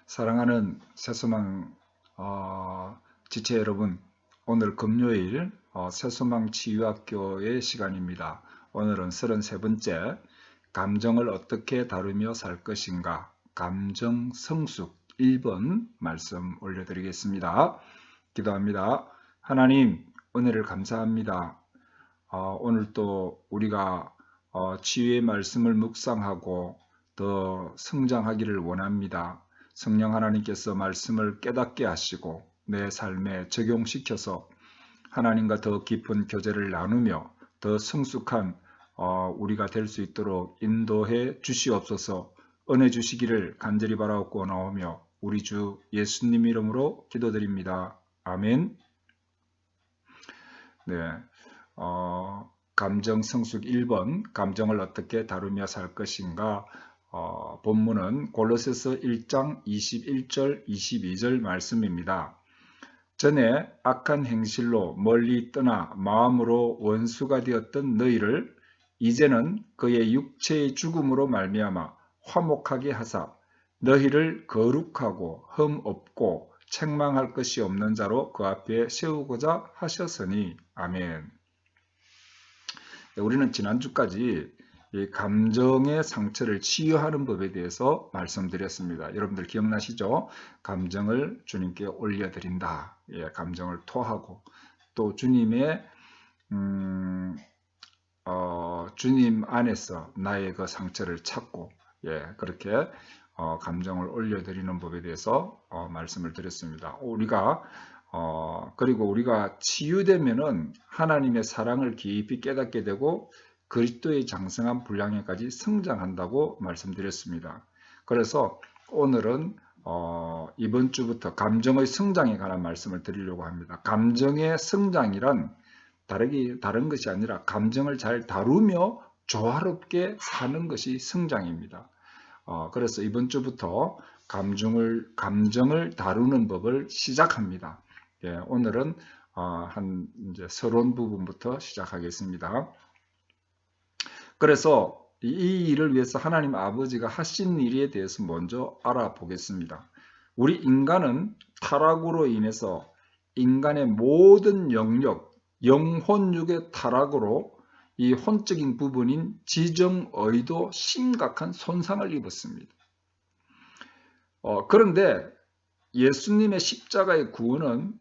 사랑하는 새소망 지체 여러분, 오늘 금요일 새소망 치유학교의 시간입니다. 오늘은 33번째 감정을 어떻게 다루며 살 것인가 감정 성숙 1번 말씀 올려드리겠습니다. 기도합니다. 하나님, 은혜를 감사합니다. 오늘 또 우리가 치유의 말씀을 묵상하고 더 성장하기를 원합니다. 성령 하나님께서 말씀을 깨닫게 하시고 내 삶에 적용시켜서 하나님과 더 깊은 교제를 나누며 더 성숙한 우리가 될 수 있도록 인도해 주시옵소서. 은혜 주시기를 간절히 바라옵고 나오며 우리 주 예수님 이름으로 기도드립니다. 아멘. 네, 감정 성숙 1번 감정을 어떻게 다루며 살 것인가. 본문은 골로새서 1장 21절 22절 말씀입니다. 전에 악한 행실로 멀리 떠나 마음으로 원수가 되었던 너희를 이제는 그의 육체의 죽음으로 말미암아 화목하게 하사 너희를 거룩하고 흠 없고 책망할 것이 없는 자로 그 앞에 세우고자 하셨으니. 아멘. 우리는 지난주까지 이 감정의 상처를 치유하는 법에 대해서 말씀드렸습니다. 여러분들 기억나시죠? 감정을 주님께 올려드린다. 감정을 토하고 또 주님의 주님 안에서 나의 그 상처를 찾고 그렇게 감정을 올려드리는 법에 대해서 말씀을 드렸습니다. 그리고 우리가 치유되면은 하나님의 사랑을 깊이 깨닫게 되고 그리스도의 장성한 분량에까지 성장한다고 말씀드렸습니다. 그래서 오늘은 이번 주부터 감정의 성장에 관한 말씀을 드리려고 합니다. 감정의 성장이란 다른 것이 아니라 감정을 잘 다루며 조화롭게 사는 것이 성장입니다. 그래서 이번 주부터 감정을 다루는 법을 시작합니다. 오늘은 이제 서론 부분부터 시작하겠습니다. 그래서 이 일을 위해서 하나님 아버지가 하신 일에 대해서 먼저 알아보겠습니다. 우리 인간은 타락으로 인해서 인간의 모든 영역, 영혼육의 타락으로 이 혼적인 부분인 지정의도 심각한 손상을 입었습니다. 그런데 예수님의 십자가의 구원은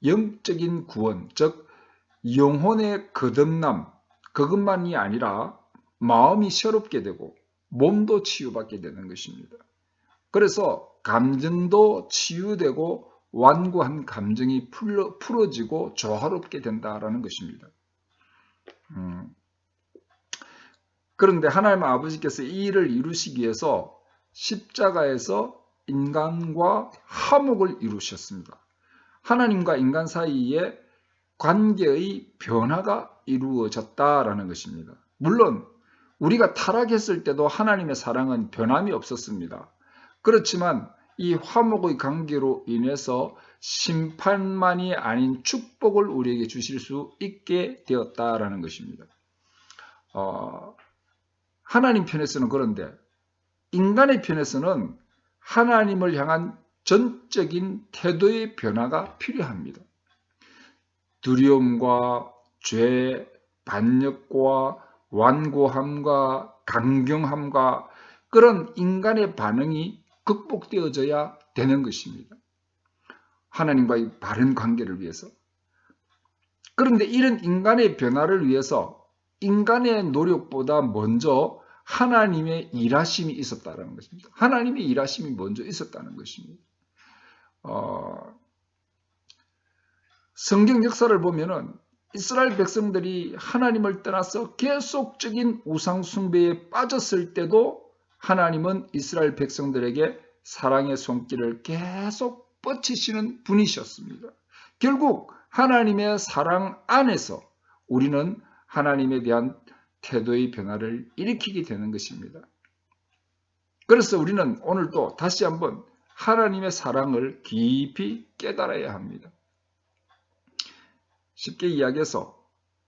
영적인 구원, 즉 영혼의 거듭남, 그것만이 아니라 마음이 새롭게 되고 몸도 치유받게 되는 것입니다. 그래서 감정도 치유되고 완고한 감정이 풀어지고 조화롭게 된다라는 것입니다. 그런데 하나님 아버지께서 이 일을 이루시기 위해서 십자가에서 인간과 화목을 이루셨습니다. 하나님과 인간 사이에 관계의 변화가 이루어졌다라는 것입니다. 물론 우리가 타락했을 때도 하나님의 사랑은 변함이 없었습니다. 그렇지만 이 화목의 관계로 인해서 심판만이 아닌 축복을 우리에게 주실 수 있게 되었다라는 것입니다. 하나님 편에서는 그런데 인간의 편에서는 하나님을 향한 전적인 태도의 변화가 필요합니다. 두려움과 죄, 반역과 완고함과 강경함과 그런 인간의 반응이 극복되어져야 되는 것입니다. 하나님과의 바른 관계를 위해서. 그런데 이런 인간의 변화를 위해서 인간의 노력보다 먼저 하나님의 일하심이 있었다는 것입니다. 하나님의 일하심이 먼저 있었다는 것입니다. 성경 역사를 보면은 이스라엘 백성들이 하나님을 떠나서 계속적인 우상 숭배에 빠졌을 때도 하나님은 이스라엘 백성들에게 사랑의 손길을 계속 뻗치시는 분이셨습니다. 결국 하나님의 사랑 안에서 우리는 하나님에 대한 태도의 변화를 일으키게 되는 것입니다. 그래서 우리는 오늘도 다시 한번 하나님의 사랑을 깊이 깨달아야 합니다. 쉽게 이야기해서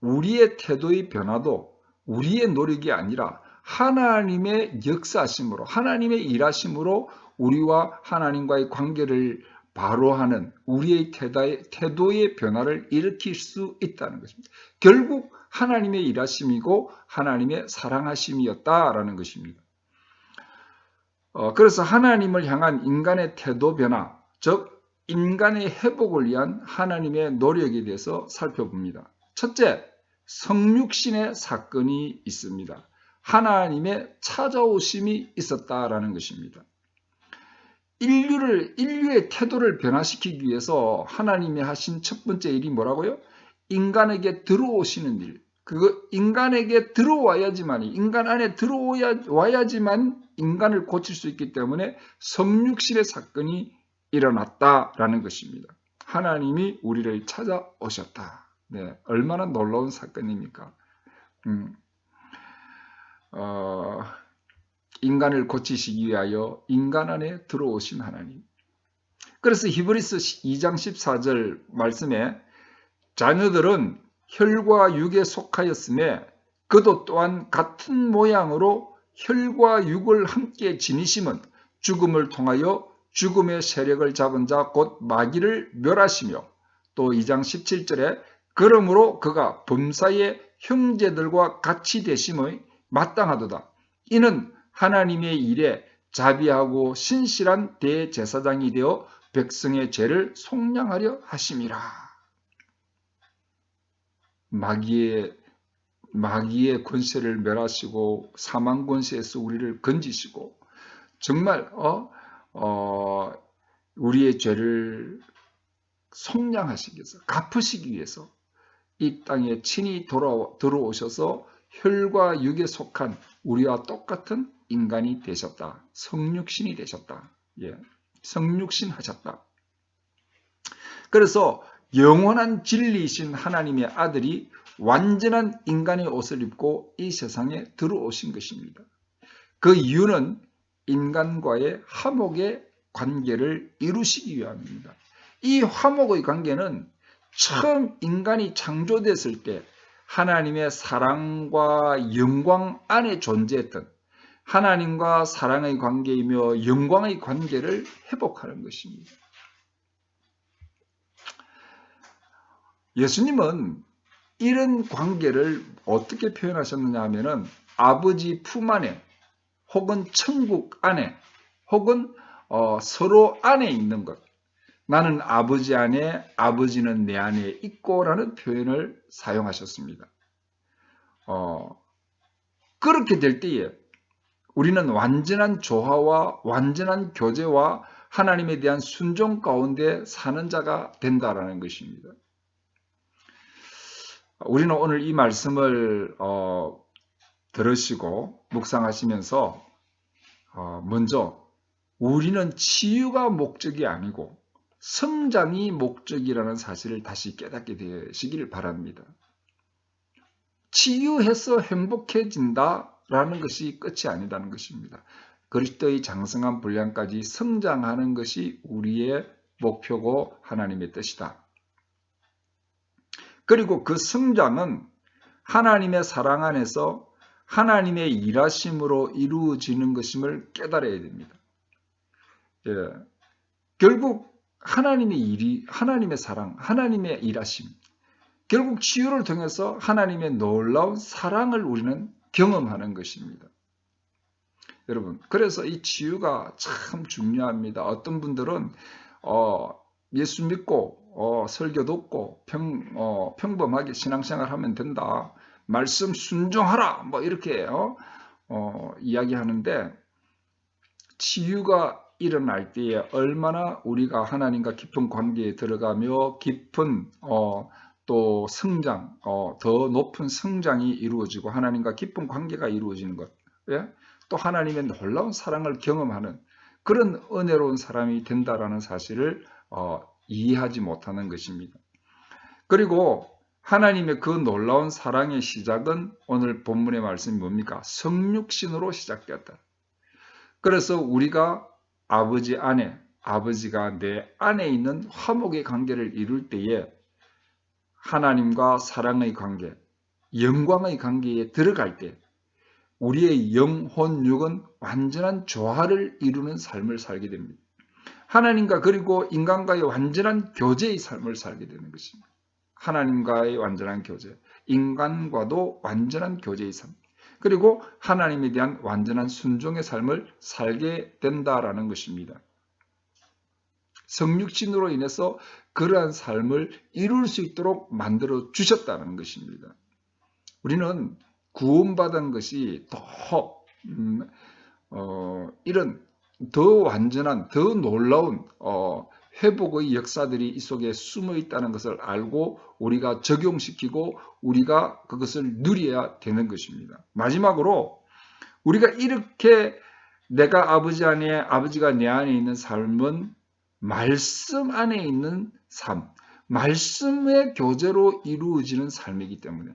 우리의 태도의 변화도 우리의 노력이 아니라 하나님의 역사심으로, 하나님의 일하심으로 우리와 하나님과의 관계를 바로 하는 우리의 태도의 변화를 일으킬 수 있다는 것입니다. 결국 하나님의 일하심이고 하나님의 사랑하심이었다라는 것입니다. 그래서 하나님을 향한 인간의 태도 변화, 즉 인간의 회복을 위한 하나님의 노력에 대해서 살펴봅니다. 첫째, 성육신의 사건이 있습니다. 하나님의 찾아오심이 있었다라는 것입니다. 인류의 태도를 변화시키기 위해서 하나님이 하신 첫 번째 일이 뭐라고요? 인간에게 들어오시는 일. 그거 인간에게 들어와야지만, 인간 안에 들어와야지만 인간을 고칠 수 있기 때문에 성육신의 사건이 일어났다라는 것입니다. 하나님이 우리를 찾아오셨다. 네, 얼마나 놀라운 사건입니까? 인간을 고치시기 위하여 인간 안에 들어오신 하나님. 그래서 히브리서 2장 14절 말씀에 자녀들은 혈과 육에 속하였음에 그도 또한 같은 모양으로 혈과 육을 함께 지니심은 죽음을 통하여 죽음의 세력을 잡은 자 곧 마귀를 멸하시며, 또 2장 17절에 그러므로 그가 범사의 형제들과 같이 되심의 마땅하도다. 이는 하나님의 일에 자비하고 신실한 대제사장이 되어 백성의 죄를 속량하려 하심이라. 마귀의 권세를 멸하시고 사망 권세에서 우리를 건지시고 정말 우리의 죄를 속량하시기 위해서, 갚으시기 위해서 이 땅에 친히 들어오셔서 혈과 육에 속한 우리와 똑같은 인간이 되셨다. 성육신이 되셨다. 예, 성육신 하셨다. 그래서 영원한 진리이신 하나님의 아들이 완전한 인간의 옷을 입고 이 세상에 들어오신 것입니다. 그 이유는 인간과의 화목의 관계를 이루시기 위함입니다. 이 화목의 관계는 처음 인간이 창조됐을 때 하나님의 사랑과 영광 안에 존재했던 하나님과 사랑의 관계이며 영광의 관계를 회복하는 것입니다. 예수님은 이런 관계를 어떻게 표현하셨느냐 하면은 아버지 품 안에 혹은 천국 안에 혹은 서로 안에 있는 것. 나는 아버지 안에, 아버지는 내 안에 있고 라는 표현을 사용하셨습니다. 그렇게 될 때에 우리는 완전한 조화와 완전한 교제와 하나님에 대한 순종 가운데 사는 자가 된다라는 것입니다. 우리는 오늘 이 말씀을 들으시고 묵상하시면서 먼저 우리는 치유가 목적이 아니고 성장이 목적이라는 사실을 다시 깨닫게 되시길 바랍니다. 치유해서 행복해진다라는 것이 끝이 아니라는 것입니다. 그리스도의 장성한 분량까지 성장하는 것이 우리의 목표고 하나님의 뜻이다. 그리고 그 성장은 하나님의 사랑 안에서 하나님의 일하심으로 이루어지는 것임을 깨달아야 됩니다. 예. 결국 하나님의 일이, 하나님의 사랑, 하나님의 일하심, 결국 치유를 통해서 하나님의 놀라운 사랑을 우리는 경험하는 것입니다. 여러분, 그래서 이 치유가 참 중요합니다. 어떤 분들은 예수 믿고 설교 듣고 평범하게 신앙생활 하면 된다. 말씀 순종하라. 뭐 이렇게 이야기하는데 치유가 일어날 때에 얼마나 우리가 하나님과 깊은 관계에 들어가며 깊은 또 성장, 더 높은 성장이 이루어지고 하나님과 깊은 관계가 이루어지는 것, 예? 또 하나님의 놀라운 사랑을 경험하는 그런 은혜로운 사람이 된다라는 사실을 이해하지 못하는 것입니다. 그리고 하나님의 그 놀라운 사랑의 시작은 오늘 본문의 말씀이 뭡니까? 성육신으로 시작되었다. 그래서 우리가 아버지 안에, 아버지가 내 안에 있는 화목의 관계를 이룰 때에 하나님과 사랑의 관계, 영광의 관계에 들어갈 때 우리의 영혼, 육은 완전한 조화를 이루는 삶을 살게 됩니다. 하나님과 그리고 인간과의 완전한 교제의 삶을 살게 되는 것입니다. 하나님과의 완전한 교제, 인간과도 완전한 교제의 삶, 그리고 하나님에 대한 완전한 순종의 삶을 살게 된다라는 것입니다. 성육신으로 인해서 그러한 삶을 이룰 수 있도록 만들어 주셨다는 것입니다. 우리는 구원받은 것이 더 이런 더 완전한, 더 놀라운 회복의 역사들이 이 속에 숨어 있다는 것을 알고 우리가 적용시키고 우리가 그것을 누려야 되는 것입니다. 마지막으로 우리가 이렇게 내가 아버지 안에, 아버지가 내 안에 있는 삶은 말씀 안에 있는 삶, 말씀의 교제로 이루어지는 삶이기 때문에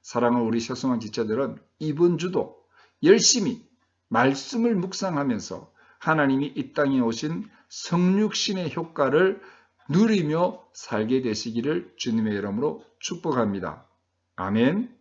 사랑하는 우리 새송한 지체들은 이번 주도 열심히 말씀을 묵상하면서 하나님이 이 땅에 오신 성육신의 효과를 누리며 살게 되시기를 주님의 이름으로 축복합니다. 아멘.